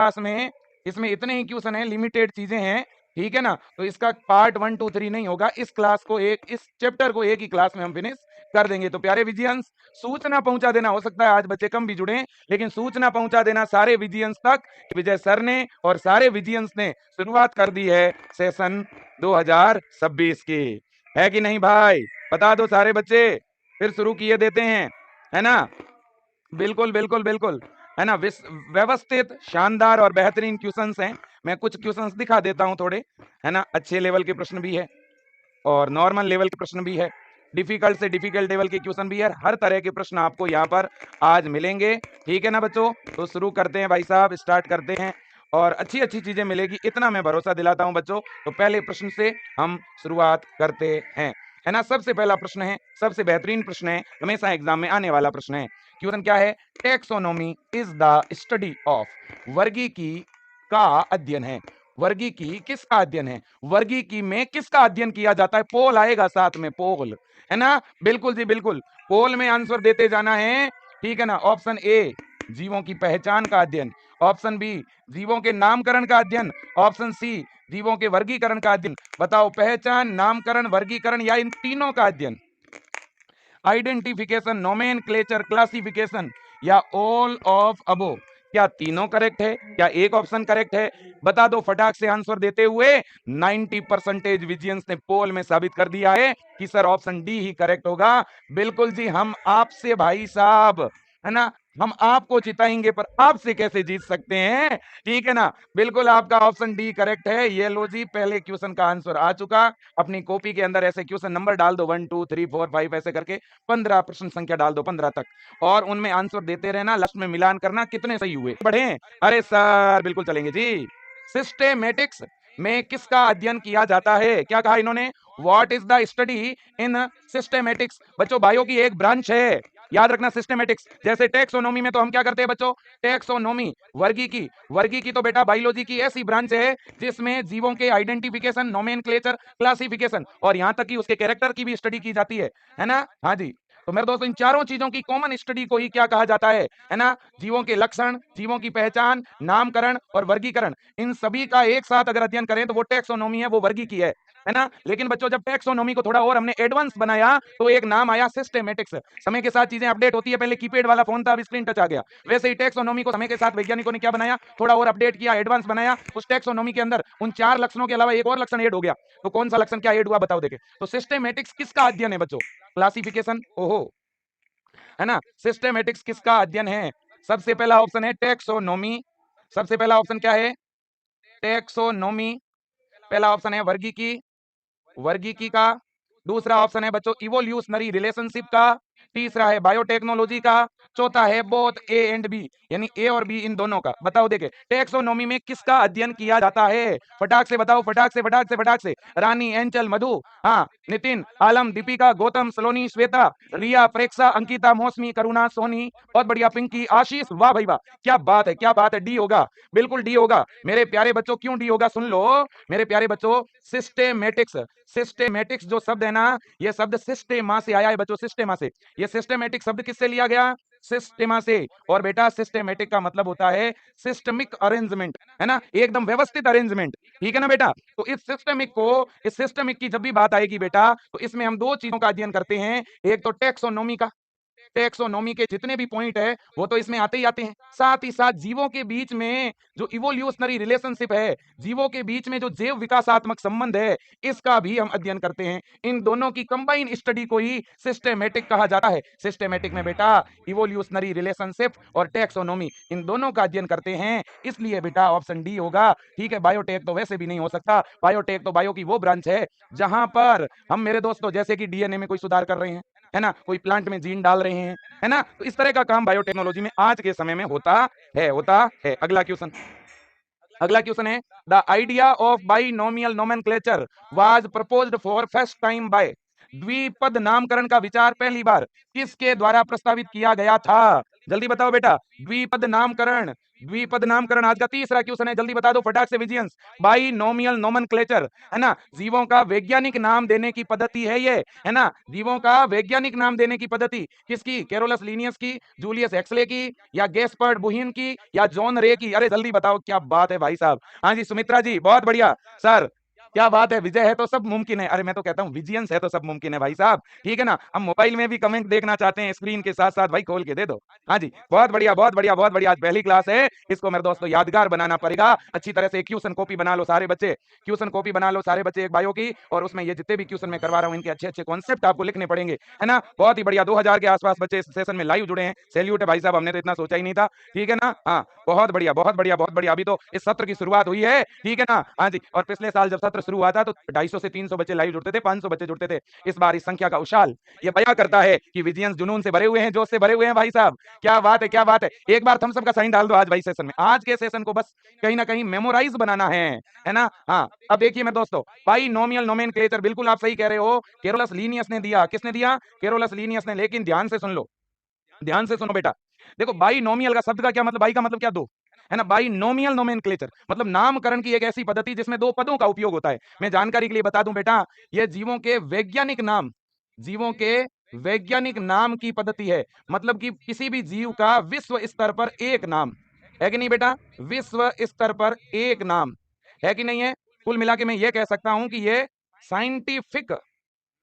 Class में इसमें इतने ही क्वेश्चन है, लिमिटेड चीजें हैं, ठीक है ना। तो इसका पार्ट 1 2 3 नहीं होगा, इस क्लास को इस चैप्टर को एक ही क्लास में हम फिनिश कर देंगे। तो प्यारे विजियंस, सूचना पहुंचा देना, हो सकता है आज बच्चे कम भी जुड़े, लेकिन सूचना पहुंचा देना सारे विजियंस तक। विजय सर ने और सारे विजियंस ने शुरुआत कर दी है सेशन 2026 की, है कि नहीं भाई? बता दो सारे बच्चे, फिर शुरू किए देते हैं, है ना। बिल्कुल बिल्कुल बिल्कुल, है ना। व्यवस्थित, शानदार और बेहतरीन क्वेश्चंस हैं। मैं कुछ क्वेश्चंस दिखा देता हूं थोड़े, है ना। अच्छे लेवल के प्रश्न भी है और नॉर्मल लेवल के प्रश्न भी है, डिफिकल्ट से डिफिकल्ट लेवल के क्वेश्चन भी है। हर तरह के प्रश्न आपको यहाँ पर आज मिलेंगे, ठीक है ना बच्चों। तो शुरू करते हैं भाई साहब, स्टार्ट करते हैं और अच्छी अच्छी चीजें मिलेगी, इतना मैं भरोसा दिलाता हूं बच्चों। तो पहले प्रश्न से हम शुरुआत करते हैं, है ना। सबसे पहला प्रश्न है, सबसे बेहतरीन प्रश्न है, हमेशा एग्जाम में आने वाला प्रश्न है। क्वेश्चन क्या है? Taxonomy is the study of, वर्गीकी का अध्ययन है। वर्गीकी किसका अध्ययन है? वर्गीकी में किसका अध्ययन किया जाता है? पोल आएगा साथ में, पोल, है ना। बिल्कुल जी बिल्कुल, पोल में आंसर देते जाना है, ठीक है ना। ऑप्शन ए, जीवों की पहचान का अध्ययन। ऑप्शन बी, जीवों के नामकरण का अध्ययन। ऑप्शन सी, जीवों के वर्गीकरण का अध्ययन। बताओ, पहचान, नामकरण, वर्गीकरण या इन तीनों का अध्ययन? आइडेंटिफिकेशन, नोमेनक्लेचर, क्लासिफिकेशन या ऑल ऑफ अबो? क्या तीनों करेक्ट है? क्या एक ऑप्शन करेक्ट है? बता दो फटाक से आंसर देते हुए। 90% विजियंस ने पोल में साबित कर दिया है कि सर ऑप्शन डी ही करेक्ट होगा। बिल्कुल जी, हम आपसे भाई साहब, है ना, हम आपको जिताएंगे पर आपसे कैसे जीत सकते हैं, ठीक है ना। बिल्कुल आपका ऑप्शन डी करेक्ट है। ये लो जी, पहले क्वेश्चन का आंसर आ चुका। अपनी कॉपी के अंदर ऐसे क्वेश्चन नंबर डाल दो, 1 2 3 4 5 ऐसे करके 15 प्रश्न संख्या डाल दो, 15 तक, और उनमें आंसर देते रहना, लास्ट में मिलान करना कितने सही हुए, बढ़े। अरे सर बिल्कुल चलेंगे जी। सिस्टेमेटिक्स में किसका अध्ययन किया जाता है? क्या कहा इन्होंने? What is the study in systematics? बच्चों बायो की एक ब्रांच है, याद रखना, सिस्टेमेटिक्स। जैसे टेक्सोनोमी में तो हम क्या करते हैं बच्चों? टेक्सोनोमी, वर्गीकी। वर्गीकी तो बेटा बायोलॉजी की ऐसी ब्रांच है जिसमें जीवों के आइडेंटिफिकेशन, नोमेनक्लेचर, क्लासिफिकेशन और यहां तक कि उसके कैरेक्टर की भी स्टडी की जाती है ना। हाँ जी। तो मेरे दोस्तों, इन चारों चीजों की कॉमन स्टडी को ही क्या कहा जाता है ना? जीवों के लक्षण, जीवों की पहचान, नामकरण और वर्गीकरण, इन सभी का एक साथ अगर अध्ययन करें तो वो टेक्सोनोमी है, वो वर्गीकी है ना। लेकिन बच्चों, जब टेक्सोनोमी को थोड़ा और हमने एडवांस बनाया तो एक नाम आया सिस्टेमेटिक्स। समय के साथ चीजें अपडेट होती है, पहले कीपैड वाला फोन था, अब स्क्रीन टच आ गया। वैसे ही टेक्सोनोमी को समय के साथ वैज्ञानिकों ने क्या बनाया? थोड़ा और अपडेट किया, एडवांस बनाया। उस टेक्सोनोमी के अंदर उन 4 लक्षणों के अलावा एक और लक्षण ऐड हो गया। तो कौन सा लक्षण क्या ऐड हुआ, बताओ देखे। तो सिस्टेमेटिक्स किसका अध्ययन है बच्चों? क्लासिफिकेशन, ओहो, है ना। सिस्टेमेटिक्स किसका अध्ययन है? सबसे पहला ऑप्शन है टेक्सोनोमी। सबसे पहला ऑप्शन क्या है? टेक्सोनोमी। पहला ऑप्शन है वर्गीकी, वर्गीकी का। दूसरा ऑप्शन है बच्चों इवोल्यूशनरी रिलेशनशिप का। तीसरा है बायोटेक्नोलॉजी का। चौथा है बोथ ए एंड बी, यानी ए और बी, इन दोनों का। बताओ देखे, टेक्सोनोमी में किसका अध्ययन किया जाता है? फटाक से बताओ, फटाक से फटाक से फटाक से। रानी, एंचल, मधु, हाँ, नितिन, आलम, दीपिका, गौतम, सलोनी, श्वेता, रिया, प्रेक्षा, अंकिता, मौसमी, करुणा, सोनी, बहुत बढ़िया, पिंकी, आशीष, वाह भाई वाह, क्या बात है, क्या बात है। डी होगा, बिल्कुल डी होगा मेरे प्यारे बच्चों। क्यों डी होगा सुन लो मेरे प्यारे बच्चों। सिस्टेमेटिक्स, सिस्टेमेटिक्स जो शब्द है ना, ये शब्द सिस्टेमा से आया है बच्चों, सिस्टेमा से। ये सिस्टेमेटिक शब्द किससे लिया गया? सिस्टेमा से। और बेटा सिस्टेमेटिक का मतलब होता है सिस्टमिक अरेंजमेंट, है ना, एकदम व्यवस्थित अरेंजमेंट, ठीक है ना बेटा। तो इस सिस्टमिक को, इस सिस्टमिक की जब भी बात आएगी बेटा, तो इसमें हम दो चीजों का अध्ययन करते हैं। एक तो टेक्सोनोमी का, टेक्सोनोमी के जितने भी पॉइंट है वो तो इसमें आते ही आते हैं। साथ ही साथ जीवों के बीच में जो इवोल्यूशनरी रिलेशनशिप है, जीवों के बीच में जो जैव विकासात्मक संबंध है, इसका भी हम अध्ययन करते हैं। इन दोनों की कंबाइन स्टडी को ही सिस्टेमेटिक कहा जाता है। सिस्टेमेटिक में बेटा इवोल्यूशनरी रिलेशनशिप और टेक्सोनोमी, इन दोनों का अध्ययन करते हैं। इसलिए बेटा ऑप्शन डी होगा, ठीक है। बायोटेक तो वैसे भी नहीं हो सकता। बायोटेक तो बायो की वो ब्रांच है जहां पर हम मेरे दोस्तों जैसे कि डीएनए में कोई सुधार कर रहे हैं, है ना, कोई प्लांट में जीन डाल रहे हैं, है ना। तो इस तरह का काम बायोटेक्नोलॉजी में आज के समय में होता है, होता है। अगला क्वेश्चन, अगला क्वेश्चन है the idea of binomial nomenclature was proposed for first time by, द्विपद नामकरण का विचार पहली बार किसके द्वारा प्रस्तावित किया गया था? जल्दी बताओ बेटा। द्विपद नामकरण, द्विपद नामकरण आज का तीसरा क्वेश्चन है, जल्दी बता दो फटाक से विजियंस। बाइनोमियल नोमेनक्लेचर, है ना, जीवों का वैज्ञानिक नाम देने की पद्धति है ये, है ना, जीवों का वैज्ञानिक नाम देने की पद्धति किसकी? कैरोलस लीनियस की, जूलियस एक्सले की, या गेस्पर्ड बुहिन की, या जॉन रे की? अरे जल्दी बताओ, क्या बात है भाई साहब। हाँ जी सुमित्रा जी, बहुत बढ़िया सर, क्या बात है। विजय है तो सब मुमकिन है। अरे मैं तो कहता हूँ विजियंस है तो सब मुमकिन है भाई साहब, ठीक है ना। हम मोबाइल में भी कमेंट देखना चाहते हैं, स्क्रीन के साथ साथ भाई खोल के दे दो। हाँ जी, बहुत बढ़िया बहुत बढ़िया बहुत बढ़िया। आज पहली क्लास है, इसको मेरे दोस्तों यादगार बनाना पड़ेगा। अच्छी तरह से क्वेश्चन कॉपी बना लो सारे बच्चे, क्वेश्चन कॉपी बना लो सारे बच्चे एक बायो की, और उसमें ये जितने भी क्वेश्चन मैं करवा रहा हूँ इनके अच्छे अच्छे कॉन्सेप्ट आपको लिखने पड़ेंगे, है ना। बहुत ही बढ़िया, 2000 के आसपास बच्चे इस सेशन में लाइव जुड़े हैं, सैल्यूट है भाई साहब, हमने तो इतना सोचा ही नहीं था, ठीक है ना। हाँ बहुत बढ़िया बहुत बढ़िया बहुत बढ़िया। अभी तो इस सत्र की शुरुआत हुई है, ठीक है ना। हाँ जी, और पिछले साल जब सत्र शुरू हुआ था तो 250 से 300 बच्चे लाइव जुड़ते थे, 500 बच्चे जुड़ते थे। इस बार इस संख्या का उछाल ये बयां करता है कि विजियंस जुनून से भरे हुए हैं, जोश से भरे हुए हैं भाई साहब। क्या बात है क्या बात है। एक बार थम्स अप का साइन डाल दो आज भाई सेशन में। आज के सेशन को बस कहीं ना कहीं मेमोराइज बनाना है ना। हाँ अब देखिए मेरे दोस्तों, बाइनोमियल नोमेनक्लेचर, बिल्कुल आप सही कह रहे हो, कैरोलस लीनियस ने दिया। किसने दिया? कैरोलस लीनियस ने। लेकिन ध्यान से सुन लो, ध्यान से सुनो बेटा। देखो बाइनोमियल का शब्द का क्या मतलब, बाई का मतलब क्या? दो, है ना। बाइनोमियल नोमेनक्लेचर मतलब नामकरण की एक ऐसी पद्धति जिसमें दो पदों का उपयोग होता है। मैं जानकारी के लिए बता दूं बेटा, यह जीवों के वैज्ञानिक नाम, जीवों के वैज्ञानिक नाम की पद्धति है। मतलब कि किसी भी जीव का विश्व स्तर पर एक नाम है कि नहीं बेटा? विश्व स्तर पर एक नाम है कि नहीं है? कुल मिला के मैं ये कह सकता हूं कि ये साइंटिफिक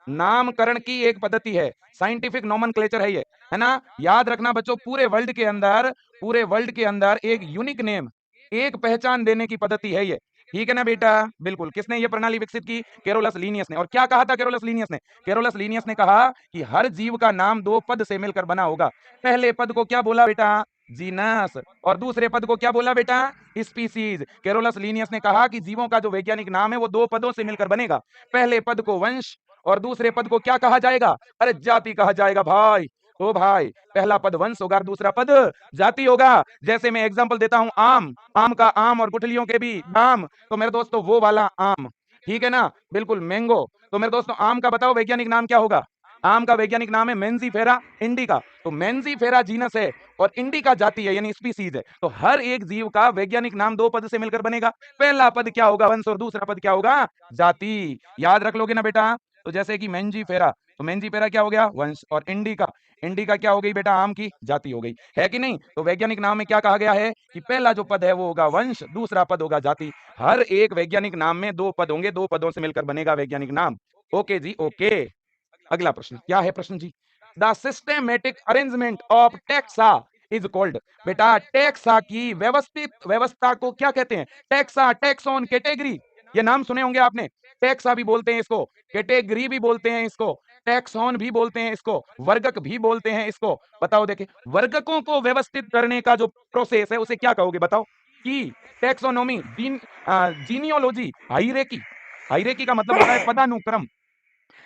नामकरण की एक पद्धति है, साइंटिफिक नोमेनक्लेचर है ये, है ना। याद रखना बच्चों, पूरे वर्ल्ड के अंदर, पूरे वर्ल्ड के अंदर एक यूनिक नेम, एक पहचान देने की पद्धति है ये, ठीक है ना बेटा। बिल्कुल। किसने ये प्रणाली विकसित की? कैरोलस लीनियस ने। और क्या कहा था कैरोलस लीनियस ने? कैरोलस लीनियस ने कहा कि हर जीव का नाम दो पद से मिलकर बना होगा। पहले पद को क्या बोला बेटा? जीनस। और दूसरे पद को क्या बोला बेटा? स्पीसीज। कैरोलस लीनियस ने कहा कि जीवों का जो वैज्ञानिक नाम है वो दो पदों से मिलकर बनेगा। पहले पद को वंश और दूसरे पद को क्या कहा जाएगा? अरे जाति कहा जाएगा भाई। ओ भाई, पहला पद वंश होगा और दूसरा पद जाति होगा। जैसे मैं एग्जांपल देता हूं, आम, आम का आम और गुठलियों के भी आम, तो मेरे दोस्तों वो वाला आम, ठीक है ना। बिल्कुल मैंगो। तो मेरे दोस्तों आम का बताओ वैज्ञानिक नाम क्या होगा? आम का वैज्ञानिक नाम है मेंजीफेरा इंडिका। तो मेंजीफेरा जीनस है और इंडिका जाति है, यानी स्पीसीज है। तो हर एक जीव का वैज्ञानिक नाम दो पद से मिलकर बनेगा। पहला पद क्या होगा? वंश, और दूसरा पद क्या होगा? जाति। याद रख लोगे ना बेटा? तो जैसे कि मेंजीफेरा, तो मेंजीफेरा क्या हो गया? वंश, और इंडिका, इंडिका क्या हो गई बेटा? आम की जाति हो गई, है कि नहीं। तो वैज्ञानिक नाम में क्या कहा गया है कि पहला जो पद है वो होगा वंश, दूसरा पद होगा जाति। हर एक वैज्ञानिक नाम में दो पद होंगे, दो पदों से मिलकर बनेगा वैज्ञानिक नाम। ओके जी ओके। अगला प्रश्न क्या है? प्रश्न जी, the systematic arrangement of taxa is called. बेटा टेक्सा की व्यवस्थित व्यवस्था को क्या कहते हैं? टेक्सा, टेक्सोन, कैटेगरी, ये नाम सुने होंगे आपने। टेक्सा भी बोलते हैं इसको, कैटेगरी भी बोलते हैं इसको, टैक्सॉन भी बोलते हैं इसको, वर्गक भी बोलते हैं इसको। बताओ देखे, वर्गकों को व्यवस्थित करने का जो प्रोसेस है उसे क्या कहोगे? बताओ। की, टैक्सोनॉमी, जीनियोलॉजी, हाइरेकी। हाइरेकी का मतलब होता है पदानुक्रम,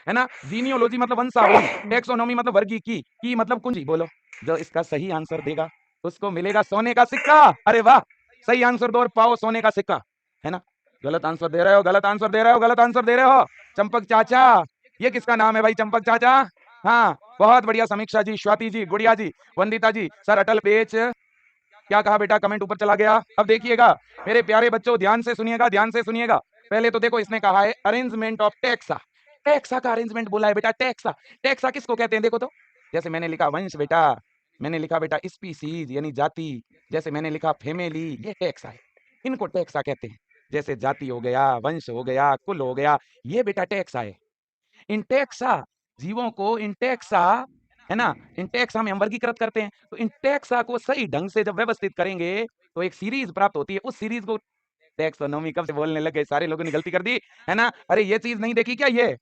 है ना। जीनियोलॉजी मतलब वंशावली, टैक्सोनॉमी मतलब वर्गीकी, की मतलब कुंजी। बोलो, जो इसका सही आंसर देगा उसको मिलेगा सोने का सिक्का। अरे वाह, सही आंसर दो और पाओ सोने का सिक्का, है ना। गलत आंसर दे रहे हो, गलत आंसर दे रहे हो, गलत आंसर दे रहे हो। चंपक चाचा, ये किसका नाम है भाई? चंपक चाचा। हाँ बहुत बढ़िया। समीक्षा जी, स्वाति जी, गुड़िया जी, वंदिता जी। सर अटल पेच क्या कहा बेटा? कमेंट ऊपर चला गया। अब देखिएगा मेरे प्यारे बच्चों, ध्यान से सुनिएगा, ध्यान से सुनिएगा। पहले तो देखो इसने कहा है अरेंजमेंट ऑफ टेक्सा, टेक्सा का अरेंजमेंट बोला है बेटा। टेक्सा, टेक्सा किसको कहते हैं? देखो तो, जैसे मैंने लिखा वंश बेटा, मैंने लिखा बेटा स्पीसीज यानी जाति, जैसे मैंने लिखा फैमिली, ये टेक्सा है, इनको टेक्सा कहते हैं। जैसे जाति हो गया, वंश हो गया, कुल हो गया, ये बेटा टेक्सा है। इंटेक्सा, जीवों को इंटेक्सा, है ना, इंटेक्सा में हम वर्गीकृत करते हैं। तो इंटेक्सा को सही ढंग से जब व्यवस्थित करेंगे तो एक सीरीज प्राप्त होती है। उस सीरीज को टैक्सोनॉमी, कब से बोलने लगे सारे लोगों ने, गलती कर दी, है ना। अरे ये चीज नहीं देखी क्या? ये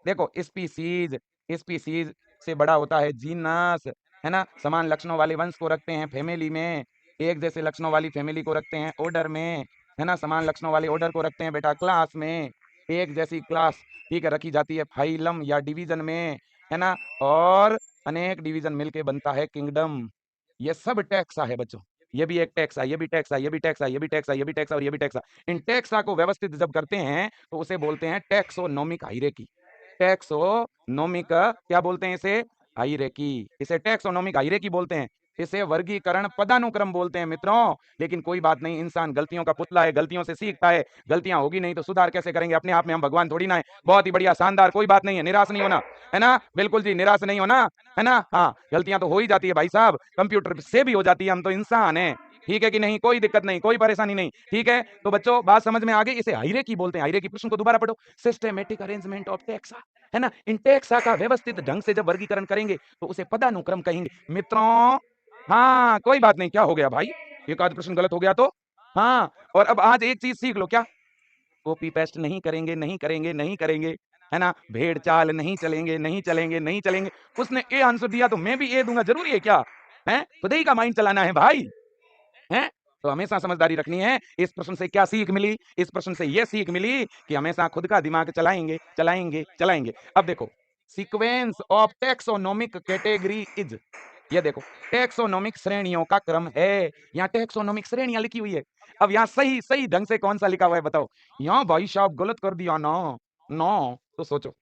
देखो स्पीसीज, स्पीसीज से बड़ा होता है जीनस, है ना। समान लक्षणों वाले वंश को रखते हैं फैमिली में, एक जैसे लक्षणों वाली फैमिली को रखते हैं ऑर्डर में, है ना। समान लक्षणों वाले ऑर्डर को रखते हैं बेटा क्लास में, एक जैसी क्लास, ठीक है, रखी जाती है फाइलम या डिवीजन में, है ना। और अनेक डिवीजन मिलके बनता है किंगडम। ये सब टैक्सा है बच्चों। ये भी एक टैक्स है, ये भी टैक्स है, ये भी टैक्स है, ये भी टैक्स है, ये भी टैक्स है, और ये भी टैक्स है। इन टैक्सा को व्यवस्थित जब करते हैं तो उसे बोलते हैं टैक्सोनोमिक हायरार्की। टैक्सोनोमिक क्या बोलते हैं इसे? हायरार्की। इसे टैक्सोनोमिक हायरार्की बोलते हैं। इसे वर्गीकरण पदानुक्रम बोलते हैं मित्रों। लेकिन कोई बात नहीं, इंसान गलतियों का पुतला है, गलतियों से सीखता है। गलतियां होगी नहीं तो सुधार कैसे करेंगे? अपने आप में हम भगवान थोड़ी ना है। बहुत ही बढ़िया, शानदार, कोई बात नहीं है, निराश नहीं होना, है ना? बिल्कुल जी, निराश नहीं होना, है ना? हाँ, गलतियां तो हो ही जाती है भाई साहब, कंप्यूटर से भी हो जाती है, हम तो इंसान है। ठीक है कि नहीं? कोई दिक्कत नहीं, कोई परेशानी नहीं। ठीक है, तो बच्चों बात समझ में आ गई। इसे हायरार्की बोलते हैं। हायरार्की, प्रश्न को दोबारा पढ़ो। सिस्टेमेटिक अरेंजमेंट ऑफ टेक्सा, है ना? इन टेक्सा का व्यवस्थित ढंग से जब वर्गीकरण करेंगे तो उसे पदानुक्रम कहेंगे मित्रों। हाँ, कोई बात नहीं, क्या हो गया भाई? एक आध प्रश्न गलत हो गया तो? हाँ, और अब आज एक चीज सीख लो, क्या? कॉपी पेस्ट नहीं करेंगे, नहीं करेंगे, नहीं करेंगे, है ना? भेड़ चाल नहीं चलेंगे, नहीं चलेंगे, नहीं चलेंगे। उसने ए आंसर दिया तो मैं भी ए दूंगा, जरूरी है क्या? है, खुद ही का माइंड चलाना है भाई, है? तो हमेशा समझदारी रखनी है। इस प्रश्न से क्या सीख मिली? इस प्रश्न से यह सीख मिली कि हमेशा खुद का दिमाग चलाएंगे, चलाएंगे, चलाएंगे। अब देखो, sequence of taxonomic category is, ये देखो, टेक्सोनोमिक श्रेणियों का क्रम है। यहाँ टेक्सोनोमिक श्रेणियां लिखी हुई है। अब यहाँ सही सही ढंग से कौन सा लिखा हुआ है बताओ? यहाँ भाई साहब गलत कर दिया ना, नो, तो सोचो।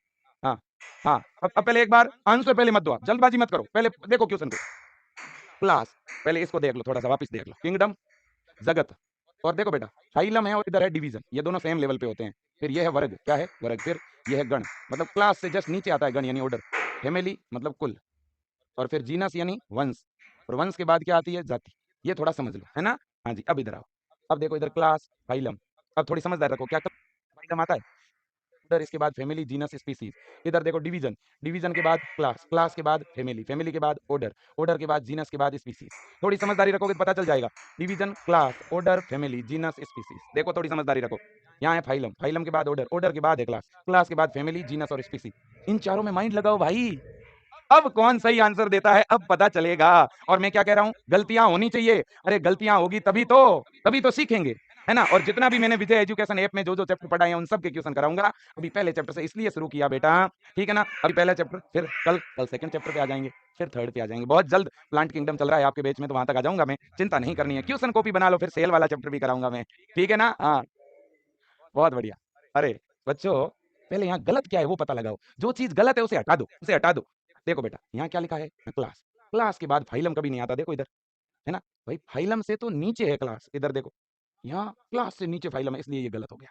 हाँ, हाँ, अब पहले एक बार आंसर पहले मत दो, आप जल्दबाजी मत करो, पहले देखो क्वेश्चन को। क्लास, पहले इसको देख लो, थोड़ा सा वापस देख लो। किंगडम, जगत, और देखो बेटा, फाइलम है और इधर है डिवीजन, ये दोनों सेम लेवल पे होते हैं। फिर ये है वर्ग, क्या है? वर्ग। फिर ये है गण, मतलब क्लास से जस्ट नीचे आता है गण यानी ऑर्डर। फैमिली मतलब कुल, और फिर जीनस यानी वंश, और वंश के बाद क्या आती है? जाति। ये थोड़ा समझ लो, है ना? हाँ जी, अब इधर आओ। अब देखो इधर क्लास, फाइलम। अब थोड़ी समझदार रखो, क्या फाइलम आता है? ऑर्डर, इसके बाद फैमिली, जीनस, स्पीसीज। इधर देखो डिवीजन, डिवीजन के बाद क्लास, क्लास के बाद फैमिली, फैमिली के बाद ऑर्डर, ऑर्डर के बाद जीनस के बाद स्पीसीज। थोड़ी समझदारी रखोगे तो पता चल जाएगा। Division, class, order, family, genus, species. देखो थोड़ी समझदारी रखो। यहाँ है फाइलम, फाइलम के बाद ऑर्डर, ऑर्डर के बाद है क्लास, क्लास के बाद फैमिली, जीनस और स्पीसीज। इन चारों में माइंड लगाओ भाई। अब कौन सही आंसर देता है अब पता चलेगा। और मैं क्या कह रहा हूं? गलतियां होनी चाहिए। अरे गलतियां होगी तभी तो सीखेंगे, है ना? और जितना भी मैंने विजय एजुकेशन ऐप में जो जो चैप्टर पढ़ाए हैं उन सब के क्वेश्चन कराऊंगा। अभी पहले चैप्टर से इसलिए शुरू किया बेटा, ठीक है ना? अभी पहला चैप्टर, फिर कल कल सेकंड चैप्टर पे आ जाएंगे, फिर थर्ड पे आ जाएंगे। बहुत जल्द प्लांट किंगडम चल रहा है आपके बैच में, तो वहां तक आ जाऊंगा मैं, चिंता नहीं करनी है। क्वेश्चन कॉपी बना लो, फिर सेल वाला चैप्टर भी कराऊंगा मैं, ठीक है ना? हाँ, बहुत बढ़िया। अरे बच्चों, पहले यहाँ गलत क्या है वो पता लगाओ। जो चीज गलत है उसे हटा दो, उसे हटा दो। देखो बेटा, यहाँ क्या लिखा है? क्लास, क्लास के बाद फाइलम कभी नहीं आता, देखो इधर, है ना? भाई फाइलम से तो नीचे है क्लास, इधर देखो, यहाँ क्लास से नीचे फाइलम है, इसलिए ये गलत हो गया,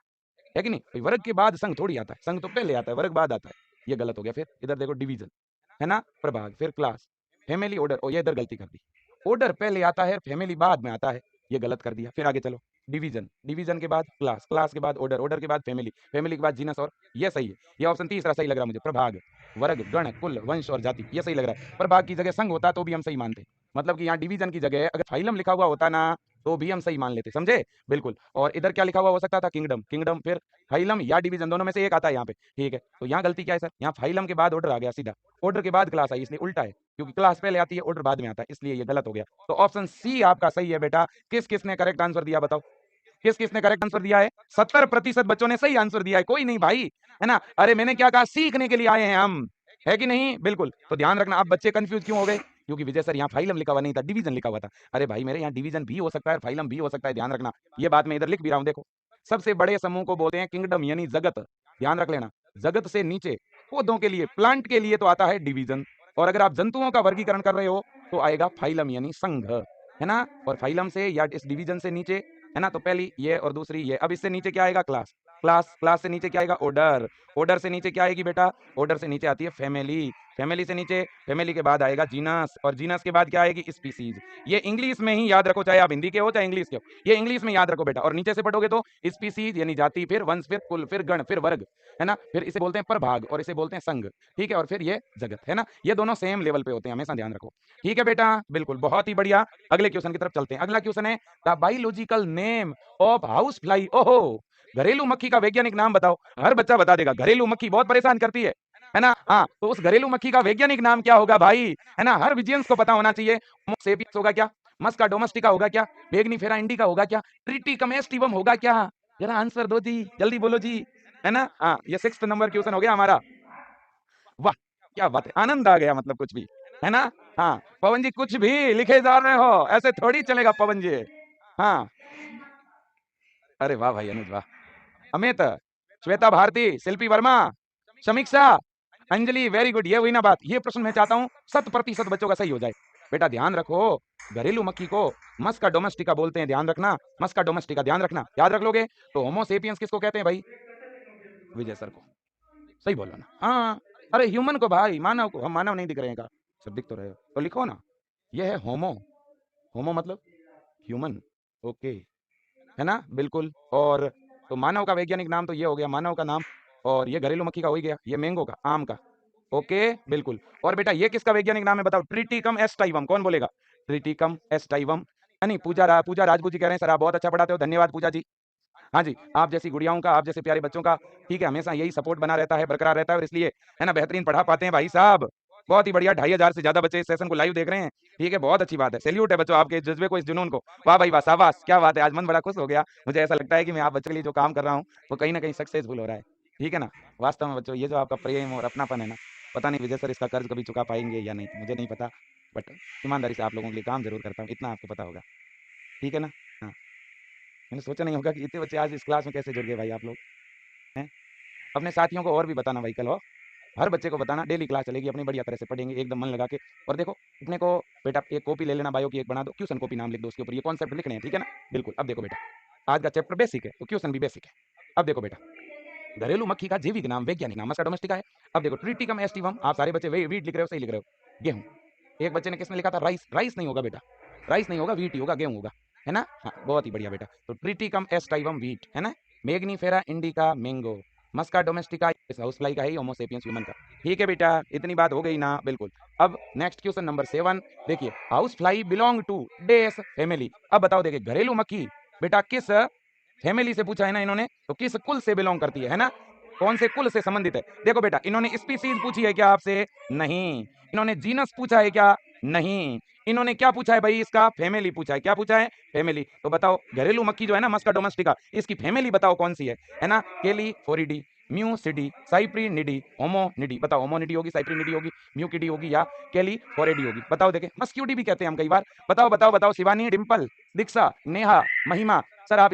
है कि नहीं? भाई वर्ग के बाद संघ थोड़ी आता है, संघ तो पहले आता है, वर्ग बाद आता है, ये गलत हो गया। फिर इधर देखो डिवीजन, है ना? प्रभाग, फिर क्लास, फैमिली, ऑर्डर, और ये इधर गलती कर दी। ऑर्डर पहले आता है, फैमिली बाद में आता है, ये गलत कर दिया। फिर आगे चलो, डिवीजन, डिवीजन के बाद क्लास, क्लास के बाद ऑर्डर, ऑर्डर के बाद फैमिली, फैमिली के बाद जीनस, और ये सही है। ये ऑप्शन तीसरा सही लग रहा है मुझे, प्रभाग, वर्ग, गण, कुल, वंश और जाति, ये सही लग रहा है। प्रभाग की जगह संघ होता तो भी हम सही मानते, मतलब कि यहाँ डिवीजन की जगह अगर फाइलम लिखा हुआ होता ना तो भी हम सही मान लेते, समझे? बिल्कुल। और इधर क्या लिखा हुआ हो सकता था? किंगडम, किंगडम, फिर फाइलम या डिवीजन, दोनों में से एक आता है यहाँ पे, ठीक है? तो यहाँ गलती क्या है सर? यहाँ फाइलम के बाद ऑर्डर आ गया सीधा, ऑर्डर के बाद क्लास आई, इसलिए उल्टा है, क्योंकि क्लास पहले आती है, ऑर्डर बाद में आता है, इसलिए ये गलत हो गया। तो ऑप्शन सी आपका सही है बेटा। किस किसने करेक्ट आंसर दिया बताओ? किस किसने करेक्ट आंसर दिया है? 70% बच्चों ने सही आंसर दिया है, कोई नहीं भाई, है ना? अरे मैंने क्या कहा, सीखने के लिए आए हैं हम, है कि नहीं? बिल्कुल। तो ध्यान रखना। आप बच्चे कंफ्यूज क्यों हो गए? क्योंकि विजय सर यहाँ फाइलम लिखा हुआ नहीं था, डिवीजन लिखा हुआ था। अरे भाई मेरे यहाँ डिवीजन भी हो सकता है, फाइलम भी हो सकता है, ध्यान रखना। ये बात मैं इधर लिख भी रहा हूँ, देखो। सबसे बड़े समूह को बोलते हैं किंगडम यानी जगत, ध्यान रख लेना। जगत से नीचे पौधों के लिए, प्लांट के लिए तो आता है डिवीजन, और अगर आप जंतुओं का वर्गीकरण कर रहे हो तो आएगा फाइलम यानी संघ, है ना? और फाइलम से या इस डिवीजन से नीचे, है ना? तो पहली ये और दूसरी ये। अब इससे नीचे क्या आएगा? क्लास, क्लास, क्लास से नीचे क्या आएगा? ऑर्डर, ऑर्डर से नीचे क्या आएगी बेटा? ऑर्डर से नीचे आती है फैमिली, फैमिली से नीचे, फैमिली के बाद आएगा जीनस, और जीनस के बाद क्या आएगी? स्पीसीज। ये इंग्लिश में ही याद रखो, चाहे आप हिंदी के हो चाहे इंग्लिश के हो, ये इंग्लिश में याद रखो बेटा। और नीचे से पढ़ोगे तो स्पीसीज यानी जाति, फिर वंश, फिर कुल, फिर गण, फिर वर्ग, है ना? फिर इसे बोलते हैं प्रभाग और इसे बोलते हैं संघ, ठीक है? और फिर ये जगत, है ना? ये दोनों सेम लेवल पे होते हैं, हमेशा ध्यान रखो, ठीक है बेटा? बिल्कुल, बहुत ही बढ़िया। अगले क्वेश्चन की तरफ चलते हैं। अगला क्वेश्चन है the biological name of house fly. ओहो, घरेलू मक्खी का वैज्ञानिक नाम बताओ। हर बच्चा बता देगा, घरेलू मक्खी बहुत परेशान करती है ना? हाँ, तो उस घरेलू मक्खी का वैज्ञानिक नाम क्या होगा भाई? है ना? हर विजियंस को पता होना चाहिए। सेपियस होगा क्या? मस्का डोमेस्टिका होगा क्या? बेगनीफेरा इंडिका होगा क्या? ट्रिटिकम एस्टिवम होगा क्या? जरा आंसर दो जी, जल्दी बोलो जी, है ना? हाँ, ये 6th नंबर क्वेश्चन हो गया हमारा। वाह, क्या बात है, आनंद आ गया, मतलब कुछ भी, है ना? हाँ, पवन जी कुछ भी लिखे जा रहे हो, ऐसे थोड़ी चलेगा पवन जी। हाँ, अरे वाह भाई अनुज वाह। अमित, श्वेता भारती, शिल्पी वर्मा, समीक्षा, अंजलि, वेरी गुड। ये हुई ना बात। ये प्रश्न मैं चाहता हूं 100% बच्चों का सही हो जाए। बेटा ध्यान रखो, घरेलू मक्खी को मस्का डोमेस्टिका बोलते हैं, ध्यान रखना, मस्का डोमेस्टिका, ध्यान रखना, याद रख लोगे। तो होमो सेपियंस किसको कहते हैं भाई? विजय सर को, सही बोलो ना। हाँ, अरे ह्यूमन को भाई, मानव को। हम मानव नहीं दिख रहे हैं का? सब दिख तो रहे हो, तो लिखो ना, ये है होमो। होमो मतलब ह्यूमन, ओके, है ना, बिल्कुल। और तो मानव का वैज्ञानिक नाम तो ये हो गया, मानव का नाम। और ये घरेलू मक्खी का हो ही गया, ये मैंगो का, आम का, ओके, बिल्कुल। और बेटा ये किसका वैज्ञानिक नाम है बताओ? ट्रिटिकम एस्टाइवम, कौन बोलेगा? ट्रिटिकम एस्टाइवम, यानी पूजा राजपूत जी कह रहे हैं सर आप बहुत अच्छा पढ़ाते हो, धन्यवाद पूजा जी। हाँ जी, आप जैसी गुड़ियाओं का, आप जैसे प्यारे बच्चों का, ठीक है, हमेशा यही सपोर्ट बना रहता है, बरकरार रहता है, और इसलिए है ना बेहतरीन पढ़ा पाते हैं भाई साहब। बहुत ही बढ़िया, 2500 से ज्यादा बच्चे इस सेशन को लाइव देख रहे हैं, ठीक है, बहुत अच्छी बात है। सैल्यूट है बच्चों आपके इस जज्बे को, इस जुनून को। वाह भाई वाह, शाबाश, क्या बात है, आज मन बड़ा खुश हो गया। मुझे ऐसा लगता है कि मैं आप बच्चों के लिए जो काम कर रहा हूँ वो कहीं ना कहीं सक्सेसफुल हो रहा है, ठीक है ना। वास्तव में बच्चों ये जो आपका प्रेम और अपनापन है ना, पता नहीं विजय सर इसका कर्ज कभी चुका पाएंगे या नहीं, मुझे नहीं पता, बट ईमानदारी से आप लोगों के लिए काम जरूर करता हूँ, इतना आपको पता होगा, ठीक है ना। हाँ, मैंने सोचा नहीं होगा कि इतने बच्चे आज इस क्लास में कैसे जुड़ गए भाई आप लोग हैं। अपने साथियों को और भी बताना भाई, कल हो हर बच्चे को बताना, डेली क्लास चलेगी, अपनी बढ़िया तरह से पढ़ेंगे एकदम मन लगा के। और देखो अपने को बेटा एक कॉपी ले लेना, बायो की एक बना दो, क्वेश्चन कॉपी नाम लिख दो उसके ऊपर, ये कॉन्सेप्ट लिखने हैं, ठीक है ना, बिल्कुल। अब देखो बेटा, आज का चैप्टर बेसिक है तो क्वेश्चन भी बेसिक है। अब देखो बेटा, घरेलू मक्खी का जैविक नाम, वैज्ञानिक नाम मस्का डोमेस्टिका है। अब देखो ट्रिटिकम एस्टिवम, आप सारे बच्चे वीट लिख रहे हो, सही लिख रहे हो, गेहूं। एक बच्चे ने किसने लिखा था? राइस, राइस नहीं होगा बेटा, राइस नहीं होगा, वीट ही होगा, गेहूं होगा, है ना। हाँ, बहुत ही बढ़िया बेटा। तो ट्रिटिकम एस्टाइवम वीट, है ना। मैग्नीफेरा इंडिका मैंगो, मस्का डोमेस्टिका इस हाउस फ्लाई का है, होमो सेपियंस ह्यूमन का, ठीक है बेटा, इतनी बात हो गई ना, बिल्कुल। अब नेक्स्ट क्वेश्चन नंबर 7, देखिए, हाउस फ्लाई बिलोंग टू डेस फैमिली। अब बताओ, देखिए घरेलू मक्खी बेटा किस फैमिली से पूछा है ना इन्होंने, तो किस कुल से बिलोंग करती है ना, कौन से कुल से संबंधित है। देखो बेटा, इन्होंने स्पीसीज पूछी है क्या आपसे? नहीं। इन्होंने जीनस पूछा है क्या? नहीं। इन्होंने क्या पूछा है भाई? इसका फैमिली पूछा है। क्या पूछा है? फैमिली। तो बताओ घरेलू मक्खी जो है ना, मस्का डोमेस्टिका, इसकी फैमिली बताओ कौन सी है ना। केली फोरिडी, म्यूसिडी, साइप्रिनिडी, होमोनिडी। बताओ होमोनिडी होगी, साइप्रिनिडी होगी, म्यूकिडी होगी, या केली फोरिडी होगी? बताओ, देखे मस्क्यूडी भी कहते हैं हम कई बार। बताओ बताओ बताओ, शिवानी, डिंपल, दीक्षा, नेहा, महिमा, सर आप